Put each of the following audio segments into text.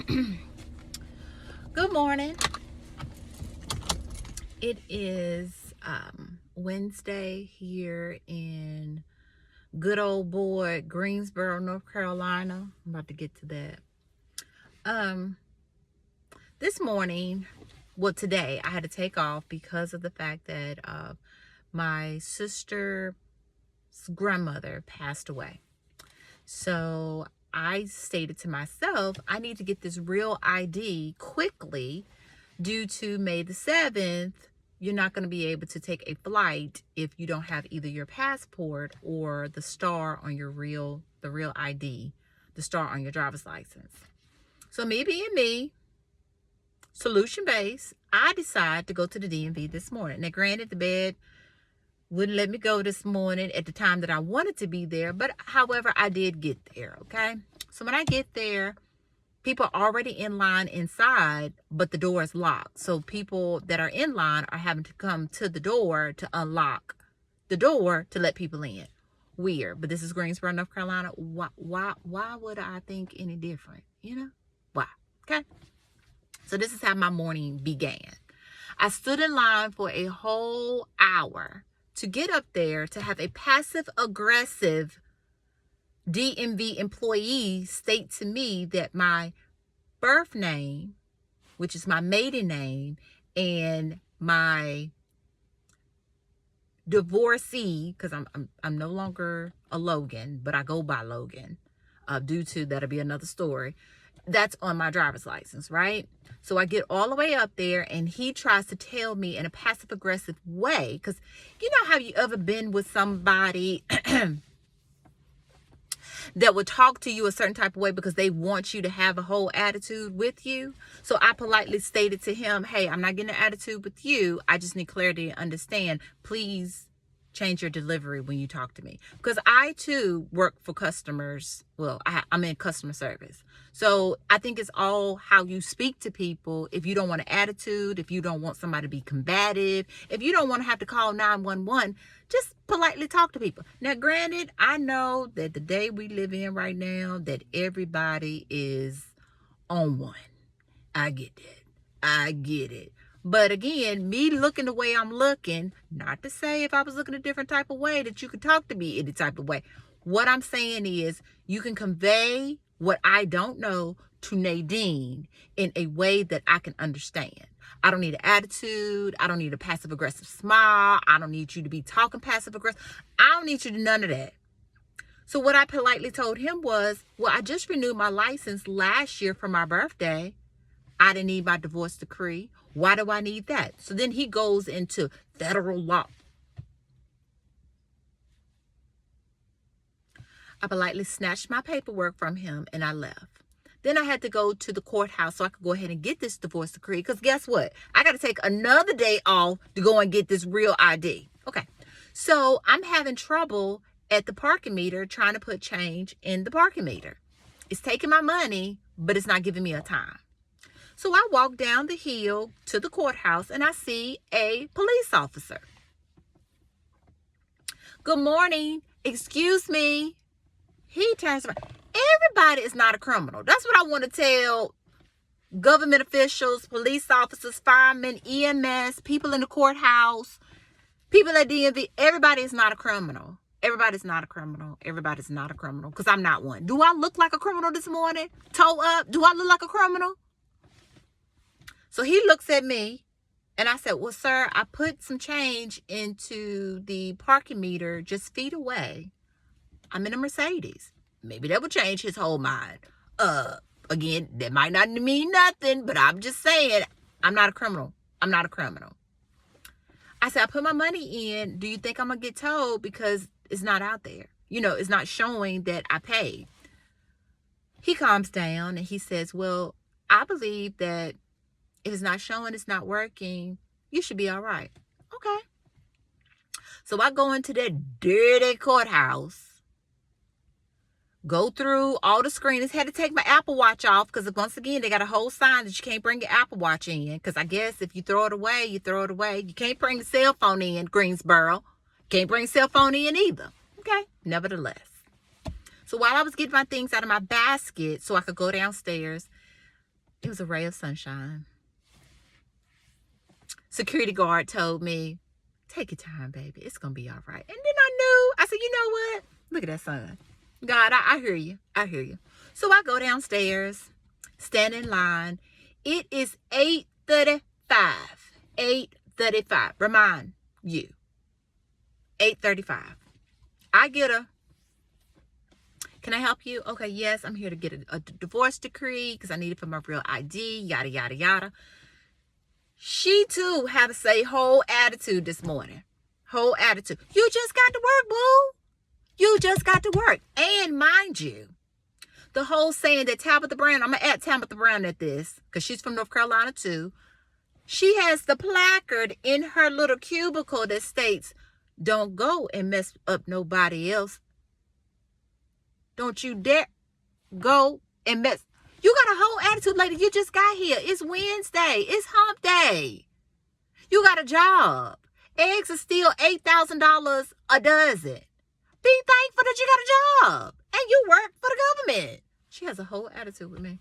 Good morning. It is Wednesday here in good old boy Greensboro, North Carolina. I'm about to get to that. This morning, today I had to take off because of the fact that my sister's grandmother passed away. So I stated to myself, I need to get this real ID quickly due to May the 7th. You're not going to be able to take a flight if you don't have either your passport or the star on your the real ID, the star on your driver's license. So me being me, solution based, I decided to go to the DMV this morning. Now granted, the bed wouldn't let me go this morning at the time that I wanted to be there, but however, I did get there, okay? So when I get there, people are already in line inside, but the door is locked. So people that are in line are having to come to the door to unlock the door to let people in. Weird, but this is Greensboro, North Carolina. Why would I think any different? Why? Okay. So this is how my morning began. I stood in line for a whole hour to get up there to have a passive aggressive DMV employee state to me that my birth name, which is my maiden name, and my divorcee, because I'm no longer a Logan, but I go by Logan, due to that'll be another story. That's on my driver's license, right? So I get all the way up there and he tries to tell me in a passive aggressive way, because you know how you ever been with somebody that would talk to you a certain type of way because they want you to have a whole attitude with you. So I politely stated to him, hey, I'm not getting an attitude with you. I just need clarity and understand. Please change your delivery when you talk to me. Because I too work for customers. Well, I'm in customer service. So I think it's all how you speak to people. If you don't want an attitude, if you don't want somebody to be combative, if you don't want to have to call 911, just politely talk to people. Now, granted, I know that the day we live in right now, that everybody is on one. I get that. I get it. But again, me looking the way I'm looking, not to say if I was looking a different type of way that you could talk to me any type of way. What I'm saying is you can convey what I don't know to Nadine in a way that I can understand. I don't need an attitude. I don't need a passive aggressive smile. I don't need you to be talking passive aggressive. I don't need you to do none of that. So what I politely told him was, well, I just renewed my license last year for my birthday. I didn't need my divorce decree. Why do I need that? So then he goes into federal law. I politely snatched my paperwork from him and I left. Then I had to go to the courthouse so I could go ahead and get this divorce decree. Because guess what? I got to take another day off to go and get this real ID. Okay. So I'm having trouble at the parking meter trying to put change in the parking meter. It's taking my money, but it's not giving me a time. So I walk down the hill to the courthouse and I see a police officer. Good morning. Excuse me. He turns around. Everybody is not a criminal. That's what I want to tell government officials, police officers, firemen, EMS, people in the courthouse, people at DMV. Everybody is not a criminal. Everybody's not a criminal. Everybody's not a criminal, because I'm not one. Do I look like a criminal this morning? Toe up. Do I look like a criminal? So he looks at me and I said, well, sir, I put some change into the parking meter just feet away. I'm in a Mercedes. Maybe that would change his whole mind. Again, that might not mean nothing, but I'm just saying, I'm not a criminal. I'm not a criminal. I said, I put my money in. Do you think I'm going to get towed? Because it's not out there. It's not showing that I paid. He calms down and he says, well, I believe that if it's not showing, it's not working, you should be all right. Okay. So I go into that dirty courthouse, go through all the screens, had to take my Apple Watch off because once again, they got a whole sign that you can't bring your Apple Watch in, because I guess if you throw it away, you throw it away. You can't bring the cell phone in, Greensboro. Can't bring cell phone in either. Okay. Nevertheless. So while I was getting my things out of my basket so I could go downstairs, It was a ray of sunshine. Security guard told me, take your time, baby. It's going to be all right. And then I said, you know what? Look at that sun. God, I hear you. I hear you. So I go downstairs, stand in line. It is 8:35. 8:35. Remind you. 8:35. I get a, can I help you? Okay, yes, I'm here to get a divorce decree because I need it for my real ID, yada, yada, yada. She too had to say whole attitude this morning. Whole attitude. You just got to work, boo. You just got to work. And mind you, the whole saying that Tabitha Brown, I'm going to add Tabitha Brown at this because she's from North Carolina too. She has the placard in her little cubicle that states, don't go and mess up nobody else. Don't you dare go and mess. You got a whole attitude, lady. You just got here. It's Wednesday. It's hump day. You got a job. Eggs are still $8,000 a dozen. Be thankful that you got a job and you work for the government. She has a whole attitude with me.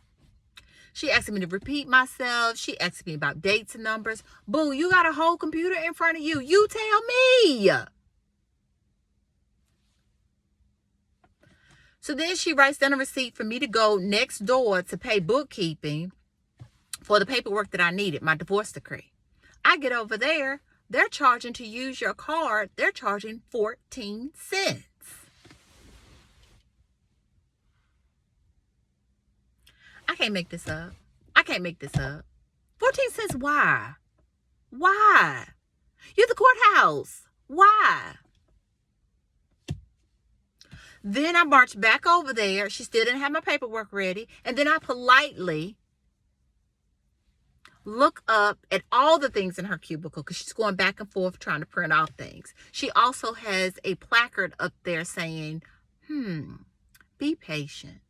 She asked me to repeat myself. She asked me about dates and numbers. Boo, you got a whole computer in front of you. You tell me. So then she writes down a receipt for me to go next door to pay bookkeeping for the paperwork that I needed, my divorce decree. I get over there. They're charging to use your card. They're charging 14 cents. I can't make this up. I can't make this up. 14 cents, why? Why? You're the courthouse. Why? Then I marched back over there. She still didn't have my paperwork ready. And then I politely look up at all the things in her cubicle because she's going back and forth trying to print off things. She also has a placard up there saying, be patient.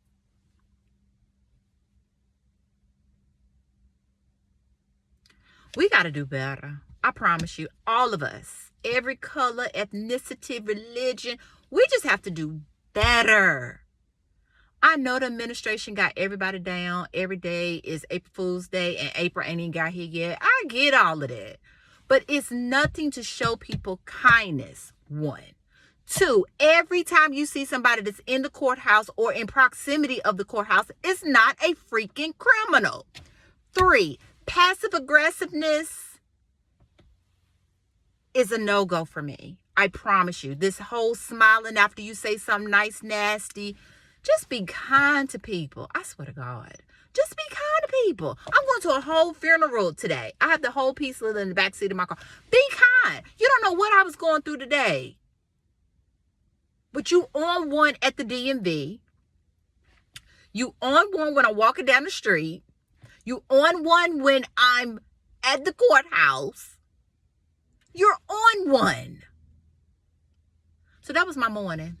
We got to do better. I promise you, all of us, every color, ethnicity, religion, we just have to do better. I know the administration got everybody down. Every day is April Fool's Day and April ain't even got here yet. I get all of that. But it's nothing to show people kindness, one. Two, every time you see somebody that's in the courthouse or in proximity of the courthouse, it's not a freaking criminal. Three, passive aggressiveness is a no-go for me. I promise you. This whole smiling after you say something nice, nasty. Just be kind to people. I swear to God. Just be kind to people. I'm going to a whole funeral today. I have the whole piece little in the backseat of my car. Be kind. You don't know what I was going through today. But you on one at the DMV. You on one when I'm walking down the street. You on one when I'm at the courthouse. You're on one. So that was my morning.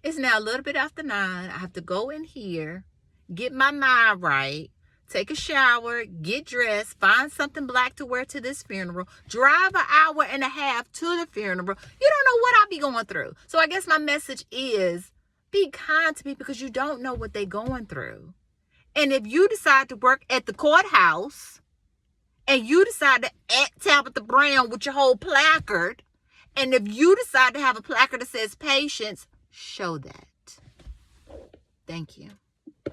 It's now a little bit after 9. I have to go in here, get my mind right, take a shower, get dressed, find something black to wear to this funeral, drive an hour and a half to the funeral. You don't know what I'll be going through. So I guess my message is be kind to people because you don't know what they're going through. And if you decide to work at the courthouse and you decide to at Tabitha Brown with your whole placard, and if you decide to have a placard that says patience, show that. Thank you.